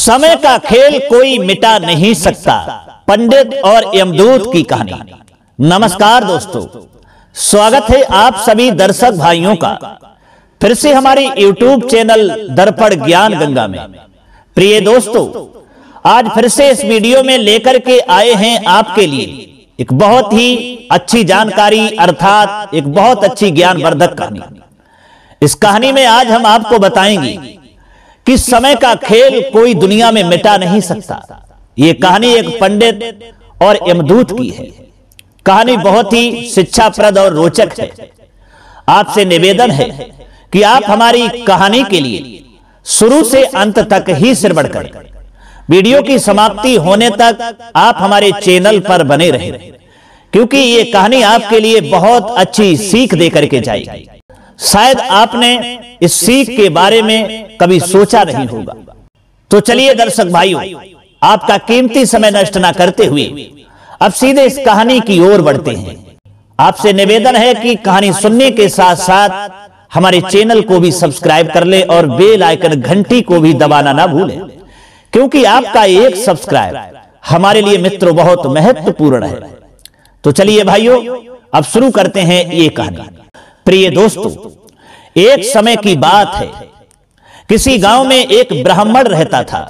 समय का खेल कोई मिटा नहीं सकता, पंडित और यमदूत की कहानी। नमस्कार दोस्तों, स्वागत है आप सभी दर्शक भाइयों का फिर से हमारे YouTube चैनल दर्पण ज्ञान गंगा में। प्रिय दोस्तों, आज फिर से इस वीडियो में लेकर के आए हैं आपके लिए एक बहुत ही अच्छी जानकारी अर्थात एक बहुत अच्छी ज्ञानवर्धक कहानी। इस कहानी में आज हम आपको बताएंगे कि समय का खेल कोई दुनिया में मिटा नहीं सकता। यह कहानी एक पंडित और यमदूत की है। कहानी बहुत ही शिक्षाप्रद और रोचक है। आपसे निवेदन है कि आप हमारी कहानी के लिए शुरू से अंत तक ही श्रवण करें। वीडियो की समाप्ति होने तक आप हमारे चैनल पर बने रहें, क्योंकि ये कहानी आपके लिए बहुत अच्छी सीख देकर के जाएगी। शायद आपने इस सीख के बारे में कभी सोचा नहीं होगा। तो चलिए दर्शक भाइयों, आपका कीमती समय नष्ट ना करते हुए अब सीधे इस कहानी की ओर बढ़ते हैं। आपसे निवेदन है कि कहानी सुनने के साथ साथ हमारे चैनल को भी सब्सक्राइब कर ले और बेल आइकन घंटी को भी दबाना ना भूलें, क्योंकि आपका एक सब्सक्राइब हमारे लिए मित्रों बहुत महत्वपूर्ण है। तो चलिए भाइयों, अब शुरू करते हैं ये कहानी। प्रिय दोस्तों, एक समय की बात है, किसी गांव में एक ब्राह्मण रहता था।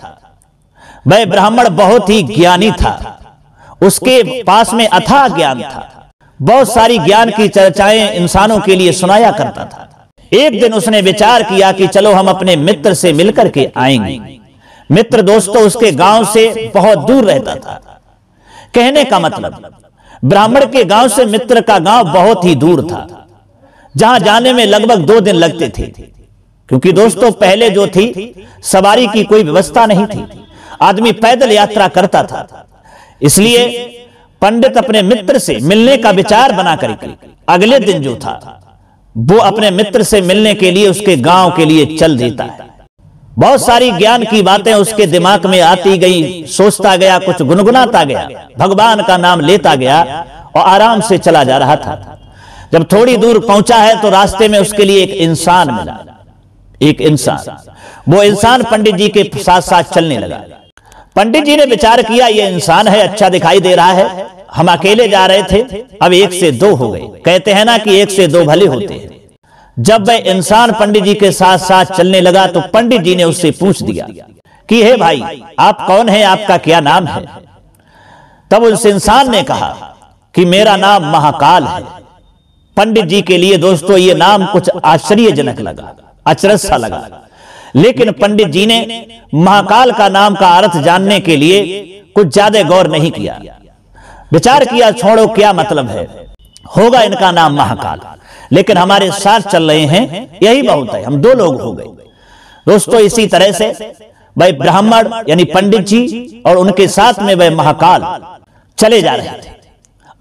वह ब्राह्मण बहुत ही ज्ञानी था। उसके पास में अथाह ज्ञान था। बहुत सारी ज्ञान की चर्चाएं इंसानों के लिए सुनाया करता था। एक दिन उसने विचार किया कि चलो हम अपने मित्र से मिलकर के आएंगे। मित्र दोस्तों उसके गांव से बहुत दूर रहता था। कहने का मतलब, ब्राह्मण के गांव से मित्र का गांव बहुत ही दूर था, जहां जाने में लगभग 2 दिन लगते थे। क्योंकि दोस्तों पहले जो थी सवारी की कोई व्यवस्था नहीं थी, आदमी पैदल यात्रा करता था। इसलिए पंडित अपने मित्र से मिलने का विचार बना करके अगले दिन जो था वो अपने मित्र से मिलने के लिए उसके गांव के लिए चल देता है। बहुत सारी ज्ञान की बातें उसके दिमाग में आती गई, सोचता गया, कुछ गुनगुनाता गया, भगवान का नाम लेता गया और आराम से चला जा रहा था। जब थोड़ी दूर पहुंचा है तो रास्ते में उसके लिए एक इंसान मिला। एक इंसान, वो इंसान पंडित जी के साथ साथ चलने लगा। पंडित जी ने विचार किया, ये इंसान है, अच्छा दिखाई दे रहा है, हम अकेले जा रहे थे, अब 1 से 2 हो गए। कहते हैं ना कि 1 से 2 भले होते हैं। जब वह इंसान पंडित जी के साथ साथ चलने लगा तो पंडित जी ने उससे पूछ दिया कि हे भाई, आप कौन है, आपका क्या नाम है? तब उस इंसान ने कहा कि मेरा नाम महाकाल है। पंडित जी के लिए दोस्तों ये नाम कुछ आश्चर्यजनक लगा, अचरज सा लगा। लेकिन पंडित जी ने महाकाल का नाम का अर्थ जानने के लिए कुछ ज्यादा गौर नहीं किया। विचार किया, छोड़ो क्या मतलब है, होगा इनका नाम महाकाल, लेकिन हमारे साथ चल रहे हैं यही बहुत है, हम 2 लोग हो गए। दोस्तों इसी तरह से वह ब्राह्मण यानी पंडित जी और उनके साथ में वह महाकाल चले जा रहे थे।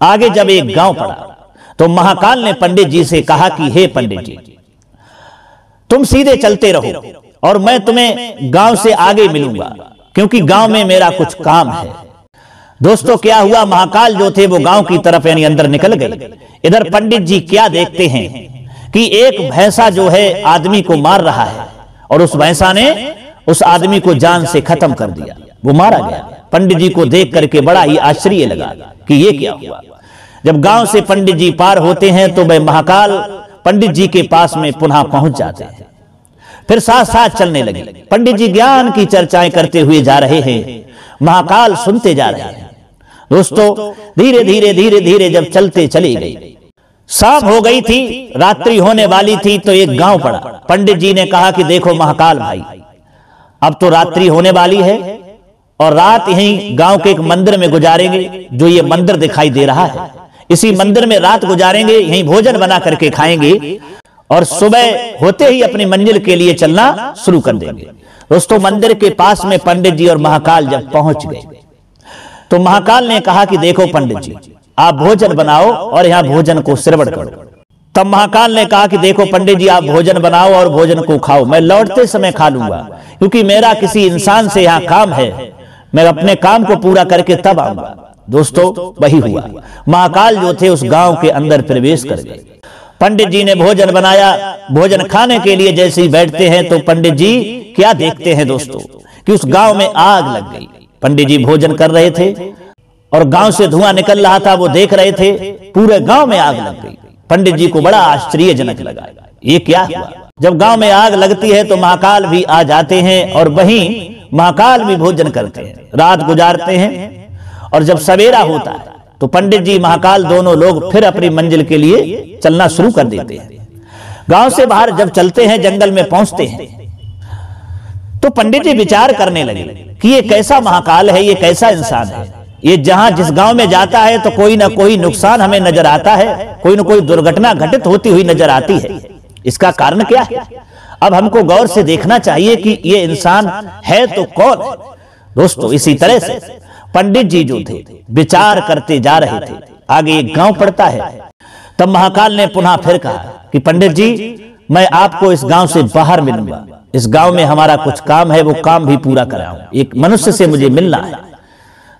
आगे जब एक गांव पड़ा तो महाकाल ने पंडित जी से कहा कि हे पंडित जी, तुम सीधे चलते रहो और मैं तुम्हें गांव से आगे मिलूंगा, क्योंकि गांव में मेरा कुछ काम है। दोस्तों क्या हुआ, महाकाल जो थे वो गांव की तरफ यानी अंदर निकल गए। इधर पंडित जी क्या देखते हैं कि एक भैंसा जो है आदमी को मार रहा है और उस भैंसा ने उस आदमी को जान से खत्म कर दिया, वो मारा गया। पंडित जी को देख करके बड़ा ही आश्चर्य लगा कि ये क्या हुआ। जब गांव से पंडित जी पार होते हैं तो वह महाकाल पंडित जी के पास में पुनः पहुंच जाते हैं। फिर साथ साथ चलने लगे। पंडित जी ज्ञान की चर्चाएं करते हुए जा रहे हैं, महाकाल सुनते जा रहे हैं। दोस्तों धीरे धीरे धीरे धीरे जब चलते चली गई, शाम हो गई थी, रात्रि होने वाली थी, तो एक गांव पड़ा। पंडित जी ने कहा कि देखो महाकाल भाई, अब तो रात्रि होने वाली है और रात यहीं गांव के एक मंदिर में गुजारेंगे। जो ये मंदिर दिखाई दे रहा है, इसी मंदिर में रात गुजारेंगे, यहीं भोजन बना करके खाएंगे और सुबह होते ही अपनी मंजिल के लिए चलना शुरू कर देंगे। दोस्तों मंदिर के पास में पंडित जी और महाकाल जब पहुंच गए तो महाकाल ने कहा कि देखो पंडित जी, आप भोजन बनाओ और यहाँ भोजन को श्रवण करो। तब महाकाल ने कहा कि देखो पंडित जी, आप भोजन बनाओ और भोजन को खाओ, मैं लौटते समय खा लूंगा, क्योंकि मेरा किसी इंसान से यहाँ काम है, मैं अपने काम को पूरा करके तब आऊंगा। दोस्तों वही हुआ, महाकाल जो थे उस गांव के अंदर प्रवेश कर गए। पंडित जी ने भोजन बनाया। भोजन खाने के लिए जैसे ही बैठते हैं तो पंडित जी क्या देखते हैं दोस्तों कि उस गांव में आग लग गई। पंडित जी भोजन कर रहे थे और गांव से धुआं निकल रहा था, वो देख रहे थे, पूरे गांव में आग लग गई। पंडित जी को बड़ा आश्चर्यजनक लगा, ये क्या हुआ। जब गांव में आग लगती है तो महाकाल भी आ जाते हैं और वहीं महाकाल भी भोजन करते हैं, रात गुजारते हैं। और जब सवेरा होता है तो पंडित जी महाकाल दोनों लोग फिर अपनी मंजिल के लिए चलना शुरू कर देते हैं। गांव से बाहर जब चलते हैं, जंगल में पहुंचते हैं, तो पंडित जी विचार करने लगे कि ये कैसा महाकाल है, ये कैसा इंसान है। ये जहां जिस गांव में जाता है तो कोई ना कोई नुकसान हमें नजर आता है, कोई ना कोई दुर्घटना घटित होती हुई नजर आती है। इसका कारण क्या है? अब हमको गौर से देखना चाहिए कि ये इंसान है तो कौन है। दोस्तों, इसी तरह से पंडित जी जो थे विचार करते जा रहे थे। आगे एक गांव पड़ता है। तब महाकाल ने पुनः फिर कहा कि पंडित जी, मैं आपको इस गांव से बाहर मिलूंगा। इस गांव में हमारा कुछ काम है, वो काम भी पूरा कराऊं। एक मनुष्य से मुझे मिलना है।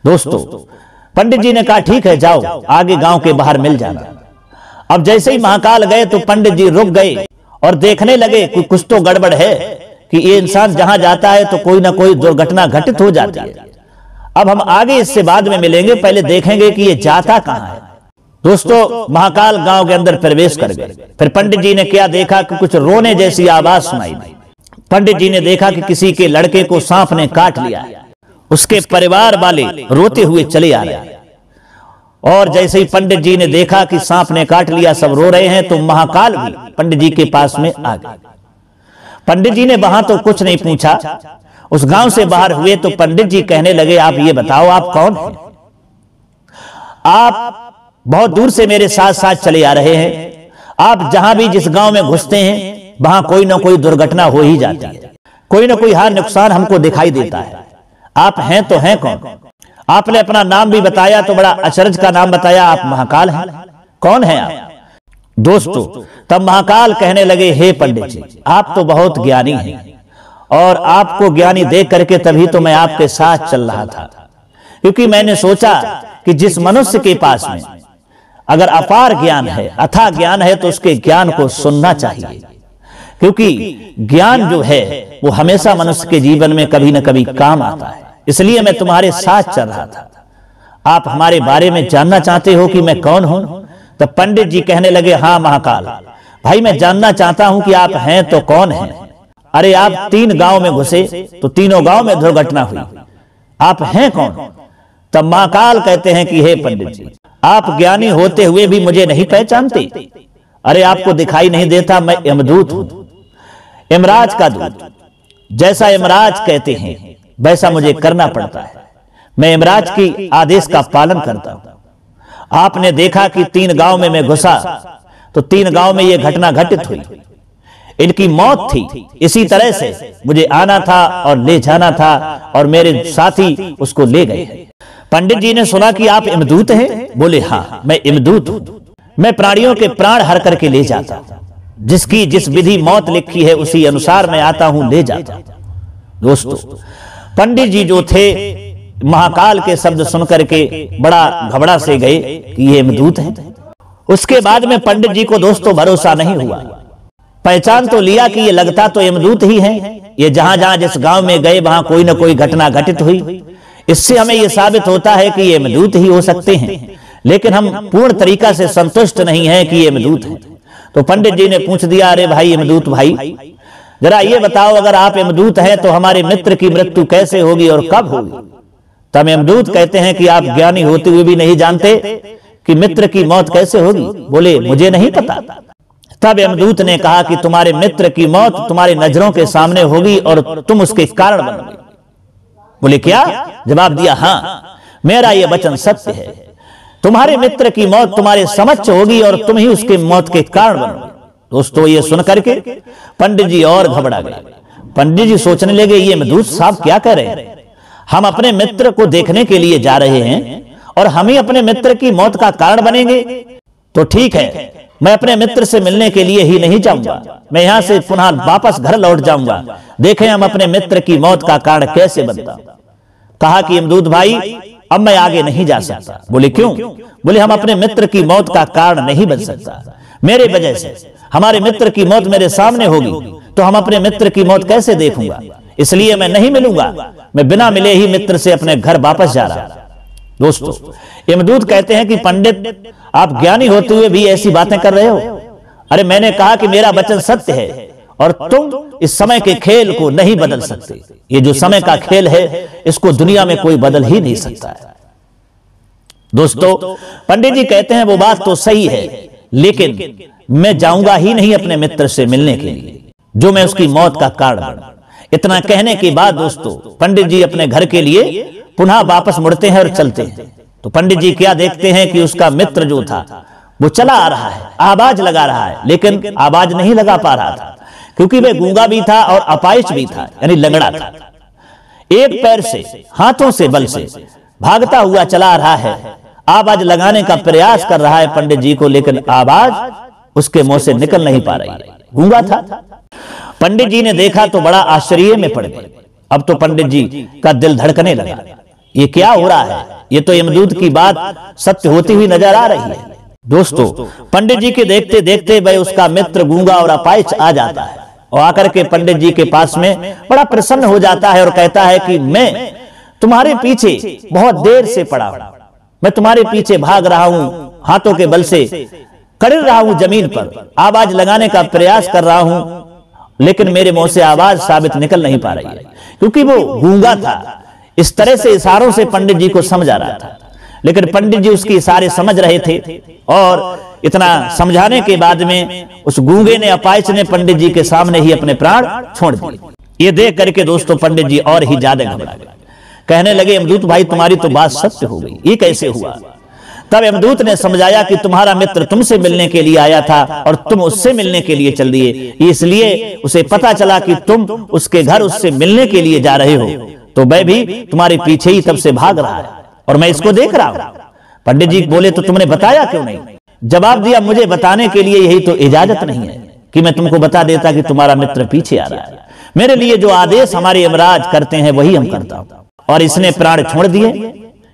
दोस्तों, पंडित जी ने कहा ठीक है, जाओ आगे गांव के बाहर मिल जाना। अब जैसे ही महाकाल गए तो पंडित जी रुक गए और देखने लगे कि कुछ तो गड़बड़ है, कि ये इंसान जहां जाता है तो कोई ना कोई दुर्घटना घटित हो जाती है। अब हम आगे इससे बाद में मिलेंगे, पहले देखेंगे कि ये जाता कहां है। दोस्तों, महाकाल गांव के अंदर प्रवेश कर गए। फिर पंडित जी ने क्या देखा कि कुछ रोने जैसी आवाज सुनाई दी। पंडित जी ने देखा कि किसी के लड़के को सांप ने काट लिया। उसके परिवार वाले रोते हुए चले आ रहे हैं। और जैसे ही पंडित जी ने देखा कि सांप ने काट लिया, सब रो रहे हैं, तो महाकाल भी पंडित जी के पास में आ गए। पंडित जी ने वहां तो कुछ नहीं पूछा। उस गांव से बाहर हुए तो पंडित जी कहने लगे, आप ये बताओ आप कौन हैं? आप बहुत दूर से मेरे साथ साथ चले आ रहे हैं। आप जहां भी जिस गांव में घुसते हैं वहां कोई ना कोई दुर्घटना हो ही जाती है, कोई ना कोई हार नुकसान हमको दिखाई देता है। आप हैं तो हैं कौन? आपने अपना नाम भी बताया तो बड़ा अचरज का नाम बताया, आप महाकाल हैं। कौन है आप? दोस्तों, तब महाकाल कहने लगे, हे पंडित जी, आप तो बहुत ज्ञानी हैं और आपको ज्ञानी देख करके तभी तो मैं आपके साथ चल रहा था, क्योंकि मैंने सोचा कि जिस मनुष्य के पास में अगर अपार ज्ञान है, अथाह ज्ञान है, तो उसके ज्ञान को सुनना चाहिए, क्योंकि ज्ञान जो है वो हमेशा मनुष्य के जीवन में कभी न कभी काम आता है। इसलिए मैं तुम्हारे साथ चल रहा था। आप हमारे बारे में जानना चाहते हो कि मैं कौन हूं? तो पंडित जी कहने लगे, हाँ महाकाल भाई, मैं जानना चाहता हूं कि आप हैं तो कौन हैं। अरे आप 3 गांव में घुसे तो तीनों गांव में दुर्घटना हुई, आप हैं कौन? तब महाकाल कहते हैं कि हे पंडित जी, आप ज्ञानी होते हुए भी मुझे नहीं पहचानते? अरे आपको दिखाई नहीं देता? मैं यमदूत हूं, यमराज का दूत। जैसा यमराज कहते हैं वैसा मुझे करना पड़ता है। मैं यमराज की आदेश का पालन करता हूं। आपने देखा कि 3 गांव में मैं घुसा तो 3 गांव में यह घटना घटित हुई, इनकी मौत थी। इसी तरह से मुझे आना था और ले जाना था और मेरे साथी उसको ले गए। पंडित जी ने सुना कि आप यमदूत हैं? बोले हाँ, मैं यमदूत हूं। मैं प्राणियों के प्राण हर करके ले जाता हूं, जिसकी जिस विधि मौत लिखी है उसी अनुसार मैं आता हूं, ले जाता हूं। दोस्तों, पंडित जी जो थे महाकाल के शब्द सुनकर के बड़ा घबरा से गए कि ये यमदूत हैं। उसके बाद में पंडित जी को दोस्तों भरोसा नहीं हुआ। पहचान तो लिया कि ये लगता तो यमदूत ही हैं। ये जहां जहां जिस गांव में गए वहां कोई ना कोई घटना घटित हुई। इससे हमें यह साबित होता है कि ये यमदूत ही हो सकते हैं, लेकिन हम पूर्ण तरीका से संतुष्ट नहीं हैं कि ये यमदूत हैं। तो पंडित जी ने पूछ दिया, अरे भाई यमदूत भाई, जरा ये बताओ, अगर आप यमदूत हैं तो हमारे मित्र की मृत्यु कैसे होगी और कब होगी? तब यमदूत कहते हैं कि आप ज्ञानी होते हुए भी नहीं जानते कि मित्र की मौत कैसे होगी? बोले मुझे नहीं पता। तब यमदूत ने कहा कि तुम्हारे मित्र की मौत तुम्हारी नजरों के सामने होगी और तुम उसके कारण बनोगे। बोले क्या? जवाब दिया, हाँ मेरा यह वचन सत्य है। तुम्हारे मित्र की मौत तुम्हारे समक्ष होगी और तुम ही उसके मौत के कारण बनोगे। दोस्तों, ये सुनकर के पंडित जी और घबरा गए। पंडित जी सोचने लगे, ये यमदूत साहब क्या कह रहे हैं? हम अपने मित्र को देखने के लिए जा रहे हैं और हम ही अपने मित्र की मौत का कारण बनेंगे? तो ठीक है, मैं अपने मित्र से मिलने के लिए ही नहीं जाऊंगा, मैं यहां से पुनः वापस घर लौट जाऊंगा। देखें हम अपने मित्र की मौत का कारण कैसे बनता। कहा कि यमदूत भाई, अब मैं आगे नहीं जा सकता। बोले क्यों? बोले हम अपने मित्र की मौत का कारण नहीं बन सकता। मेरे वजह से हमारे मित्र की मौत मेरे सामने होगी तो हम अपने मित्र की मौत कैसे देखूंगा? इसलिए मैं नहीं मिलूंगा, मैं बिना मिले ही मित्र से अपने घर वापस जा रहा। दोस्तों, यमदूत कहते हैं कि पंडित, आप ज्ञानी होते हुए भी ऐसी बातें कर रहे हो। अरे मैंने कहा कि मेरा वचन सत्य है और तुम इस समय के खेल को नहीं बदल सकते। ये जो समय का खेल है इसको दुनिया में कोई बदल ही नहीं सकता है। दोस्तों, पंडित जी कहते हैं वो बात तो सही है, लेकिन मैं जाऊंगा ही नहीं अपने मित्र से मिलने के लिए, जो मैं उसकी मौत का कारण बना। इतना कहने के बाद दोस्तों, पंडित जी अपने घर के लिए पुनः वापस मुड़ते हैं और चलते हैं। तो पंडित जी क्या देखते हैं कि उसका मित्र जो था वो चला आ रहा है, आवाज लगा रहा है, लेकिन आवाज नहीं लगा पा रहा था क्योंकि वह गूंगा भी था और अपाहिज भी था, यानी लंगड़ा था। एक पैर से, हाथों से बल से भागता हुआ चला आ रहा है, आवाज लगाने का प्रयास कर रहा है पंडित जी को, लेकिन आवाज उसके मुंह से निकल नहीं पा रही है, गूंगा था। पंडित जी ने देखा तो बड़ा आश्चर्य में पड़ गए। अब तो पंडित जी का दिल धड़कने लगा, ये क्या हो रहा है? ये तो यमदूत की बात सत्य होती हुई नजर आ रही है। दोस्तों, पंडित जी के देखते देखते वह उसका मित्र गूंगा और अपाहिज आ जाता है और आकर के पंडित जी के पास में बड़ा प्रसन्न हो जाता है और कहता है कि मैं तुम्हारे पीछे बहुत देर से पड़ा हूं, मैं तुम्हारे पीछे भाग रहा हूं, हाथों के बल से कड़िल रहा हूं जमीन पर, आवाज लगाने का प्रयास कर रहा हूं, लेकिन मेरे मुंह से आवाज साबित निकल नहीं पा रही है क्योंकि वो गूंगा था। इस तरह से इशारों से पंडित जी को समझा रहा था, लेकिन पंडित जी उसके इशारे समझ रहे थे और इतना समझाने के बाद में उस गूंगे ने, अपाहिज ने पंडित जी के सामने ही अपने प्राण छोड़ दिए। ये देख करके दोस्तों पंडित जी और ही ज्यादा घबरा गए, कहने लगे, यमदूत भाई तुम्हारी तो बात सत्य हो गई, ये कैसे हुआ? तब यमदूत ने समझाया कि तुम्हारा मित्र तुमसे मिलने के लिए आया था और तुम उससे मिलने के लिए चल दिए, इसलिए उसे पता चला कि तुम उसके घर उससे मिलने के लिए जा रहे हो, तो वह भी तुम्हारे पीछे ही तब से भाग रहा है और मैं इसको देख रहा हूं। पंडित जी बोले, तो तुमने बताया क्यों नहीं? जवाब दिया, मुझे बताने के लिए यही तो इजाजत नहीं है कि मैं तुमको बता देता कि तुम्हारा मित्र पीछे आ रहा है। मेरे लिए जो आदेश हमारे यमराज करते हैं वही हम करता हूं। और इसने प्राण छोड़ दिए,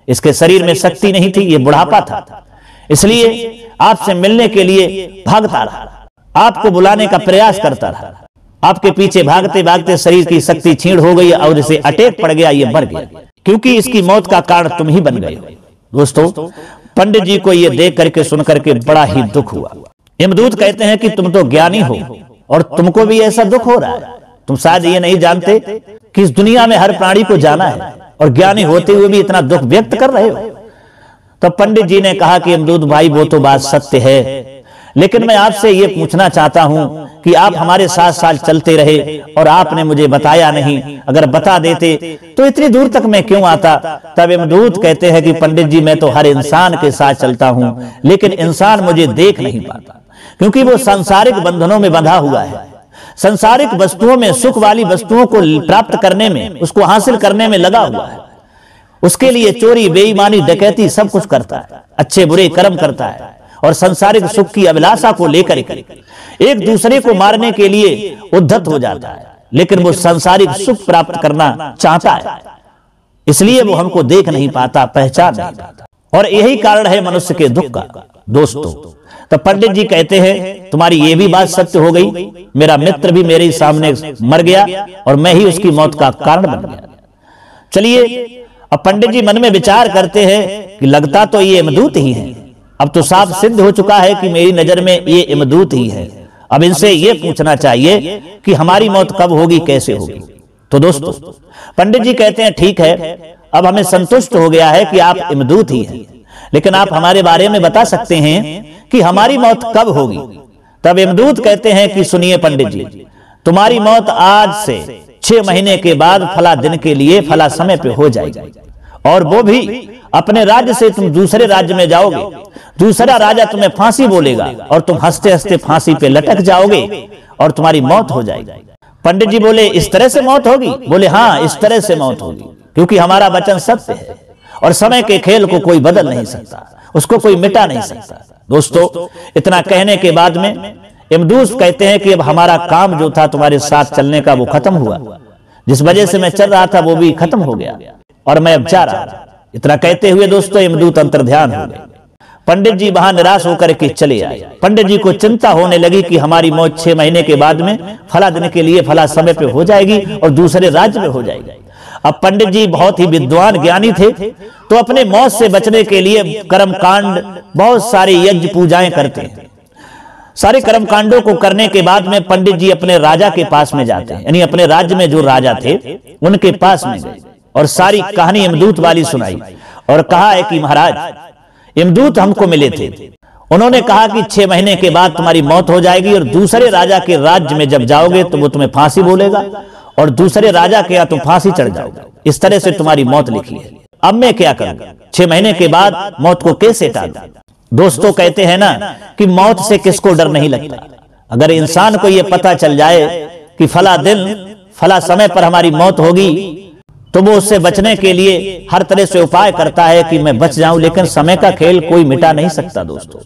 इसके शरीर में शक्ति नहीं थी, ये बुढ़ापा था, इसलिए आपसे मिलने के लिए भागता रहा, आपको बुलाने का प्रयास करता रहा। आपके पीछे भागते भागते शरीर की शक्ति छीण हो गई और इसे अटैक पड़ गया, ये मर गया, क्योंकि इसकी मौत का कारण तुम ही बन गए हो। दोस्तों, पंडित जी को यह देख करके सुन करके बड़ा ही दुख हुआ। यमदूत कहते हैं कि तुम तो ज्ञानी हो और तुमको भी ऐसा दुख हो रहा है। तुम शायद ये नहीं जानते कि इस दुनिया में हर प्राणी को जाना है और ज्ञानी होते हुए भी इतना दुख व्यक्त कर रहे हो। तो पंडित जी ने कहा कि यमदूत भाई वो तो बात सत्य है, लेकिन मैं आपसे ये पूछना चाहता हूं कि आप हमारे 7 साल चलते रहे और आपने मुझे बताया नहीं, अगर बता देते तो इतनी दूर तक मैं क्यों आता? तब यमदूत कहते हैं कि पंडित जी मैं तो हर इंसान के साथ चलता हूं, लेकिन इंसान मुझे देख नहीं पाता क्योंकि वो सांसारिक बंधनों में बंधा हुआ है, सांसारिक वस्तुओं में, सुख वाली वस्तुओं को प्राप्त करने में, उसको हासिल करने में लगा हुआ है। उसके लिए चोरी, बेईमानी, डकैती सब कुछ करता है, अच्छे बुरे कर्म करता है और सांसारिक सुख की अभिलाषा को लेकर एक दूसरे को मारने के लिए उद्धत हो जाता है, लेकिन वो सांसारिक सुख प्राप्त करना चाहता है, इसलिए वो हमको देख नहीं पाता, पहचान नहीं पाता, और यही कारण है मनुष्य के दुख का। दोस्तों, तो पंडित जी कहते हैं तुम्हारी ये भी बात सत्य हो गई, मेरा मित्र भी मेरे सामने मर गया और मैं ही उसकी मौत का कारण बन गया। चलिए, अब पंडित जी मन में विचार करते हैं कि लगता तो ये यमदूत ही है, अब तो साफ सिद्ध हो चुका है कि मेरी नजर में ये यमदूत ही है। अब इनसे ये पूछना चाहिए कि हमारी मौत कब होगी, कैसे होगी। तो दोस्तों, पंडित जी कहते हैं ठीक है, अब हमें संतुष्ट हो गया है कि आप यमदूत ही हैं, लेकिन आप हमारे बारे में बता सकते हैं कि हमारी मौत कब होगी? तब यमदूत कहते हैं कि सुनिए पंडित जी, तुम्हारी मौत आज से 6 महीने के बाद फला दिन के लिए फला समय पे हो जाएगी, और वो भी अपने राज्य से तुम दूसरे राज्य में जाओगे, दूसरा राजा तुम्हें फांसी बोलेगा और तुम हंसते हंसते फांसी पे लटक जाओगे और तुम्हारी मौत हो जाएगी। पंडित जी बोले, इस तरह से मौत होगी? बोले, हाँ, इस तरह से मौत होगी, क्योंकि हमारा वचन सत्य है और समय के खेल को कोई बदल नहीं सकता, उसको कोई मिटा नहीं सकता। दोस्तों, इतना कहने के बाद में यमदूत कहते हैं कि अब हमारा काम जो था तुम्हारे साथ चलने का वो खत्म हुआ, जिस वजह से मैं चल रहा था वो भी खत्म हो गया और मैं अब जा रहा था। इतना कहते हुए दोस्तों यमदूत अंतर्ध्यान हो गए। पंडित जी वहां निराश होकर के चले आए। पंडित जी को चिंता होने लगी कि हमारी मौत 6 महीने के बाद में फला दिन के लिए फला समय पे हो जाएगी और दूसरे राज्य में हो जाएगी। अब पंडित जी बहुत ही विद्वान ज्ञानी थे, तो अपने मौत से बचने के लिए कर्मकांड बहुत सारे यज्ञ पूजाएं करते हैं। सारे कर्मकांडों को करने के बाद में पंडित जी अपने राजा के पास में जाते हैं, यानी अपने राज्य में जो राजा थे उनके पास में गए और सारी कहानी यमदूत वाली सुनाई और कहा है कि महाराज यमदूत हमको मिले थे, उन्होंने कहा कि 6 महीने के बाद तुम्हारी मौत हो जाएगी और दूसरे राजा के राज्य में जब जाओगे तो वो तुम्हें फांसी बोलेगा और दूसरे राजा के या तुम फांसी चढ़ जाओगे। इस तरह से तुम्हारी मौत लिखी है। अब मैं क्या करूंगा? 6 महीने के बाद मौत को कैसे टालूं? दोस्तों कहते हैं ना कि मौत से किसको डर नहीं लगता। अगर इंसान को यह पता चल जाए कि फला दिन फला समय पर हमारी मौत होगी तो वो उससे बचने के लिए हर तरह से उपाय करता है कि मैं बच जाऊं, लेकिन समय का खेल कोई मिटा नहीं सकता। दोस्तों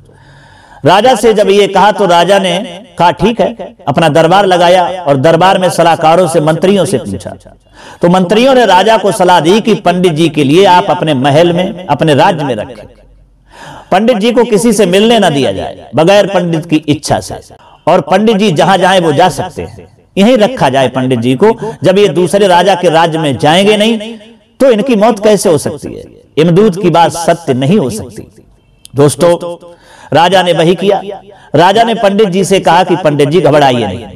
राजा से जब ये कहा तो राजा ने कहा ठीक है, अपना दरबार लगाया और दरबार में सलाहकारों से मंत्रियों से पूछा। तो मंत्रियों ने राजा को सलाह दी कि पंडित जी के लिए आप अपने महल में अपने राज्य में रखें, पंडित जी को किसी से मिलने ना दिया जाए बगैर पंडित की इच्छा से, और पंडित जी जहां जाए वो जा सकते हैं, यहीं रखा जाए पंडित जी को। जब ये दूसरे राजा के राज्य में जाएंगे नहीं तो इनकी मौत कैसे हो सकती है? यमदूत की बात सत्य नहीं हो सकती। दोस्तों राजा ने वही किया। राजा ने पंडित जी से कहा कि पंडित जी घबराइए नहीं,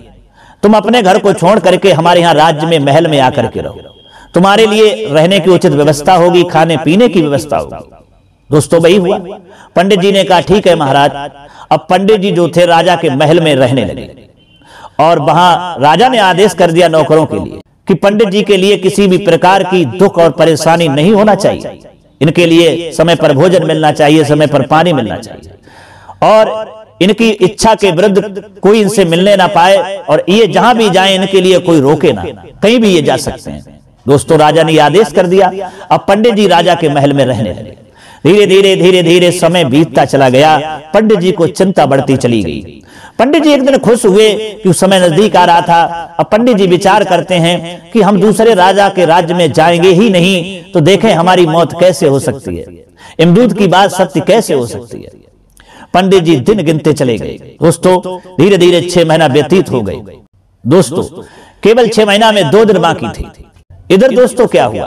तुम अपने घर को छोड़ करके हमारे यहाँ राज्य में महल में आकर के रहो, तुम्हारे लिए रहने की उचित व्यवस्था होगी, खाने पीने की व्यवस्था होगी। दोस्तों वही हुआ। पंडित जी ने कहा ठीक है महाराज। अब पंडित जी जो थे राजा के महल में रहने लगे और वहां राजा ने आदेश कर दिया नौकरों के लिए कि पंडित जी के लिए किसी भी प्रकार की दुख और परेशानी नहीं होना चाहिए, इनके लिए समय पर भोजन मिलना चाहिए, समय पर पानी मिलना चाहिए और इनकी इच्छा के विरुद्ध कोई इनसे मिलने ना पाए और ये जहां भी जाएं इनके लिए कोई रोके ना, कहीं भी ये जा सकते हैं। दोस्तों राजा ने आदेश कर दिया। अब पंडित जी राजा के महल में रहने लगे। धीरे धीरे समय बीतता चला गया। पंडित जी को चिंता बढ़ती चली गई। पंडित जी एक दिन खुश हुए कि समय नजदीक आ रहा था। अब पंडित जी विचार करते हैं कि हम दूसरे राजा के राज्य में जाएंगे ही नहीं तो देखें हमारी मौत कैसे हो सकती है, यमदूत की बात सत्य कैसे हो सकती है। पंडित जी दिन गिनते चले गए। दोस्तों धीरे धीरे 6 महीना व्यतीत हो गए। दोस्तों केवल 6 महीना में 2 दिन बाकी थे। इधर दोस्तों क्या हुआ,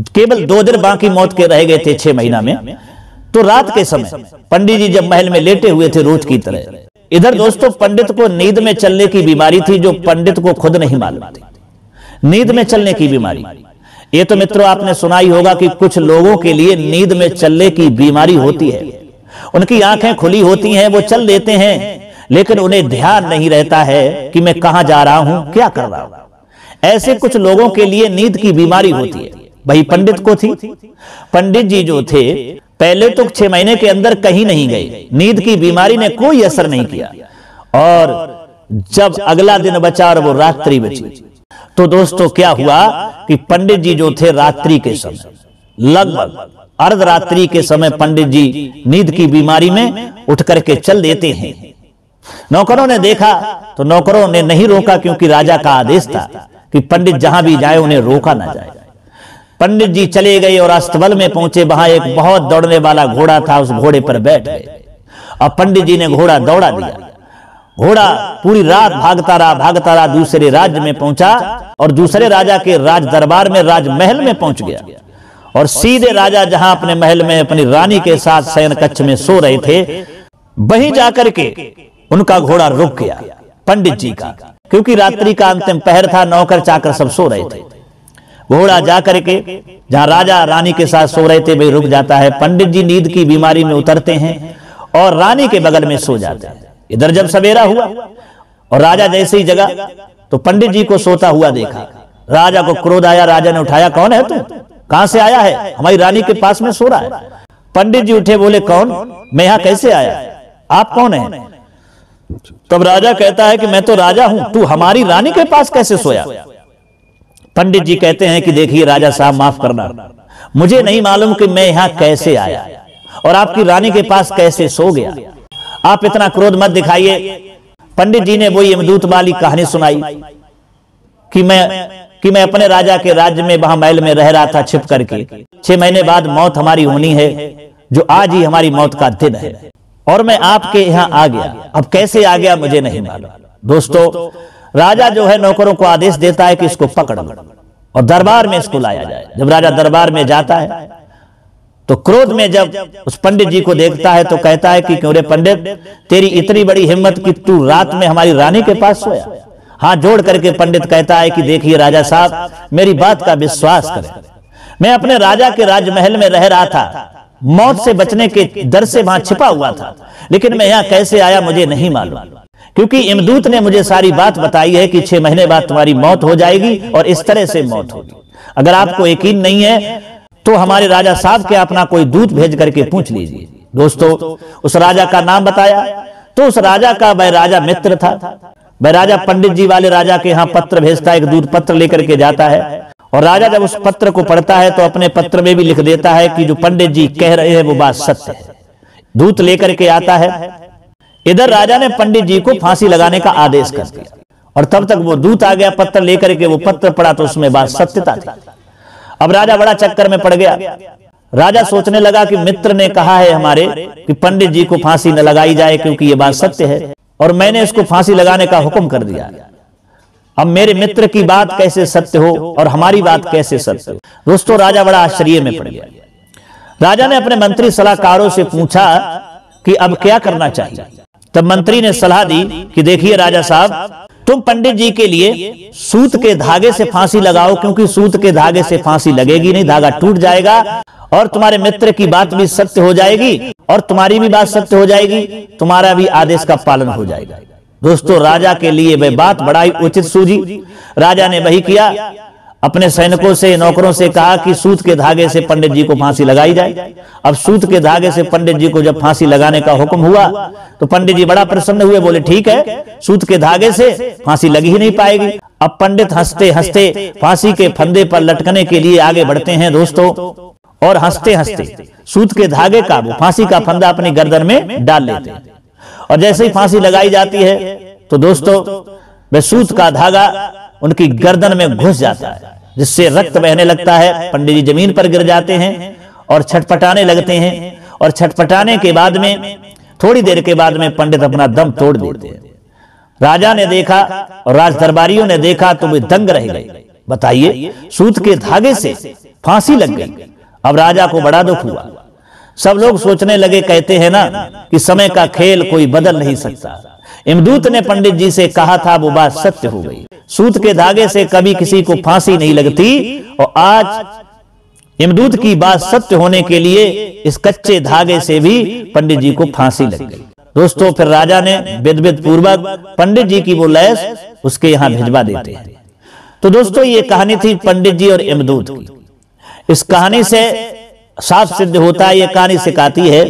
केवल 2 दिन बाकी मौत के रह गए थे 6 महीना में। तो रात के समय पंडित जी जब महल में लेटे हुए थे रोज की तरह, इधर दोस्तों पंडित को नींद में चलने की बीमारी थी जो पंडित को खुद नहीं मालूम थी। नींद में चलने की बीमारी, ये तो मित्रों आपने सुना ही होगा कि कुछ लोगों के लिए नींद में चलने की बीमारी होती है। उनकी आंखें खुली होती हैं, वो चल देते हैं, लेकिन उन्हें ध्यान नहीं रहता है कि मैं कहां जा रहा हूं, क्या कर रहा हूं। ऐसे कुछ लोगों के लिए नींद की बीमारी होती है, वही पंडित को थी। पंडित जी जो थे पहले तो 6 महीने के अंदर कहीं नहीं गए, नींद की बीमारी ने कोई असर नहीं किया। और जब अगला दिन बचा और वो रात्रि बची तो दोस्तों क्या हुआ कि पंडित जी जो थे रात्रि के समय लगभग अर्धरात्रि के समय पंडित जी नींद की बीमारी में उठ करके चल देते हैं। नौकरों ने देखा तो नौकरों ने नहीं रोका, क्योंकि राजा का आदेश था कि पंडित जहां भी जाए उन्हें रोका ना जाए। पंडित जी चले गए और अस्तबल में पहुंचे। वहां एक बहुत दौड़ने वाला घोड़ा था, उस घोड़े पर बैठ गए। अब पंडित जी ने घोड़ा दौड़ा दिया। घोड़ा पूरी रात भागता रहा दूसरे राज्य में पहुंचा और दूसरे राजा के राज दरबार में राजमहल में पहुंच गया। और सीधे राजा जहां अपने महल में अपनी रानी के साथ शयन कक्ष में सो रहे थे, वहीं जाकर के उनका घोड़ा रुक गया पंडित जी का, क्योंकि रात्रि का अंतिम पहर था, नौकर चाकर सब सो रहे थे। घोड़ा जाकर के जहां राजा रानी के साथ सो रहे थे वही रुक जाता है। पंडित जी नींद की बीमारी में उतरते हैं और रानी के बगल में सो जाते हैं। इधर जब सवेरा हुआ और राजा जैसे ही जगा तो पंडित जी को सोता हुआ देखा। राजा को क्रोध आया। राजा ने उठाया, कौन है तू, कहां से आया है, हमारी रानी के पास में सो रहा है। पंडित जी उठे, बोले कौन, मैं यहां कैसे आया, आप कौन है। तब राजा कहता है कि मैं तो राजा हूं, तू हमारी रानी के पास कैसे सोया। पंडित जी कहते हैं कि देखिए राजा साहब माफ करना, मुझे नहीं मालूम कि मैं यहां कैसे आया और आपकी रानी के पास कैसे सो गया। आप इतना क्रोध मत दिखाइए। पंडित जी ने वही यमदूत वाली कहानी सुनाई कि मैं अपने राजा के राज्य में वहां महल में रह रहा था छिप करके। 6 महीने बाद मौत हमारी होनी है, जो आज ही हमारी मौत का दिन है और मैं आपके यहाँ आ गया। अब कैसे आ गया मुझे नहीं मालूम। दोस्तों, राजा जो है नौकरों को आदेश देता है कि इसको पकड़ लो और दरबार में इसको लाया जाए। जब राजा दरबार में जाता है तो क्रोध में जब उस पंडित जी को देखता है तो कहता है कि क्यों रे पंडित, तेरी इतनी बड़ी हिम्मत कि तू रात में हमारी रानी के पास सोया। हाथ जोड़ करके पंडित कहता है कि देखिए राजा साहब, मेरी बात का विश्वास करें। मैं अपने राजा के राजमहल में रह रहा था, मौत से बचने के डर से वहां छिपा हुआ था, लेकिन मैं यहाँ कैसे आया मुझे नहीं मालूम, क्योंकि यमदूत ने मुझे सारी बात बताई है कि 6 महीने बाद तुम्हारी मौत हो जाएगी और इस तरह से मौत होगी। अगर आपको यकीन नहीं है तो हमारे राजा साहब के अपना कोई दूत भेज करके पूछ लीजिए। दोस्तों, उस राजा का नाम बताया तो उस राजा का वह राजा मित्र था। वह राजा पंडित जी वाले राजा के यहाँ पत्र भेजता है, एक दूत पत्र लेकर के जाता है और राजा जब उस पत्र को पढ़ता है तो अपने पत्र में भी लिख देता है कि जो पंडित जी कह रहे हैं वो बात सत्य है। दूत लेकर के आता है। इधर राजा ने पंडित जी को फांसी लगाने का आदेश कर दिया और तब तक वो दूत आ गया पत्र लेकर के। वो पत्र पढ़ा तो उसमें बात सत्यता थी। अब राजा बड़ा चक्कर में पड़ गया। राजा सोचने लगा कि मित्र ने कहा है हमारे कि पंडित जी को फांसी न लगाई जाए क्योंकि ये बात सत्य है और मैंने इसको फांसी लगाने का हुक्म कर दिया। अब मेरे मित्र की बात कैसे सत्य हो और हमारी बात कैसे सत्य हो। दोस्तों, राजा बड़ा आश्चर्य में पड़ गया। राजा ने अपने मंत्री सलाहकारों से पूछा कि अब क्या करना चाहिए। तब मंत्री ने सलाह दी कि देखिए राजा साहब, तुम पंडित जी के लिए सूत के धागे से फांसी लगाओ, क्योंकि सूत के धागे से फांसी लगेगी नहीं, धागा टूट जाएगा और तुम्हारे मित्र की बात भी सत्य हो जाएगी और तुम्हारी भी बात सत्य हो जाएगी, तुम्हारा भी आदेश का पालन हो जाएगा। दोस्तों, राजा के लिए वह बात बड़ा ही उचित सूझी। राजा ने वही किया, अपने सैनिकों से नौकरों से कहा कि सूत के धागे से पंडित जी को फांसी लगाई जाए। अब सूत के धागे से पंडित जी को जब फांसी लगाने का हुक्म हुआ तो पंडित जी बड़ा प्रसन्न हुए, बोले ठीक है, सूत के धागे से फांसी लगी ही नहीं पाएगी। अब पंडित हंसते हंसते फांसी के फंदे पर लटकने के लिए आगे बढ़ते हैं दोस्तों, और हंसते हंसते सूत के धागे का वो फांसी का फंदा अपनी गर्दन में डाल लेते हैं और जैसे ही फांसी लगाई जाती है तो दोस्तों वह सूत का धागा उनकी गर्दन में घुस जाता है, जिससे रक्त बहने लगता है। पंडित जी जमीन पर गिर जाते हैं और छटपटाने लगते हैं और छटपटाने के बाद में थोड़ी देर के बाद में पंडित अपना दम तोड़ देते हैं। राजा ने देखा और राज दरबारियों ने देखा तो वे दंग रह गए। बताइए, सूत के धागे से फांसी लग गई। अब राजा को बड़ा दुख हुआ। सब लोग सोचने लगे, कहते हैं ना कि समय का खेल कोई बदल नहीं सकता। यमदूत ने पंडित जी से कहा था वो बात सत्य हो गई। सूत के धागे से कभी किसी को फांसी नहीं लगती और आज यमदूत की बात सत्य होने के लिए इस कच्चे धागे से भी पंडित जी को फांसी लग गई। दोस्तों, फिर राजा ने विधि पूर्वक पंडित जी की वो लैस उसके यहाँ भिजवा देते हैं। तो दोस्तों, ये कहानी थी पंडित जी और यमदूत की। इस कहानी से साफ सिद्ध होता है, ये कहानी सिखाती है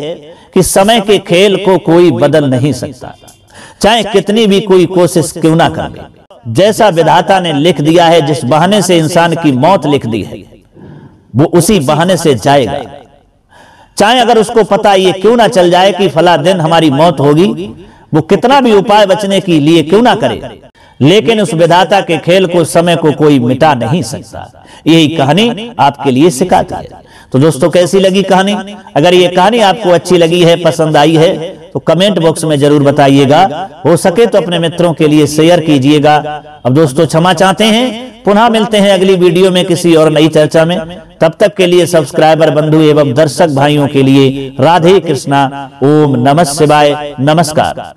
कि समय के खेल को कोई बदल नहीं सकता, चाहे कितनी भी कोई कोशिश क्यों ना कर ले। जैसा विधाता ने लिख दिया है, जिस बहाने से इंसान की मौत लिख दी है, वो उसी बहाने से जाएगा। चाहे अगर उसको पता ये क्यों ना चल जाए कि फला दिन हमारी मौत होगी, वो कितना भी उपाय बचने के लिए क्यों ना करे, लेकिन उस विधाता के खेल को समय को कोई मिटा नहीं सकता। यही कहानी आपके लिए सिखाती है। तो दोस्तों, कैसी लगी कहानी? अगर ये कहानी आपको अच्छी लगी है, पसंद आई है, तो कमेंट बॉक्स में जरूर बताइएगा। हो सके तो अपने मित्रों के लिए शेयर कीजिएगा। अब दोस्तों, क्षमा चाहते हैं, पुनः मिलते हैं अगली वीडियो में किसी और नई चर्चा में। तब तक के लिए सब्सक्राइबर बंधु एवं दर्शक भाइयों के लिए राधे कृष्णा, ओम नमः शिवाय, नमस्कार।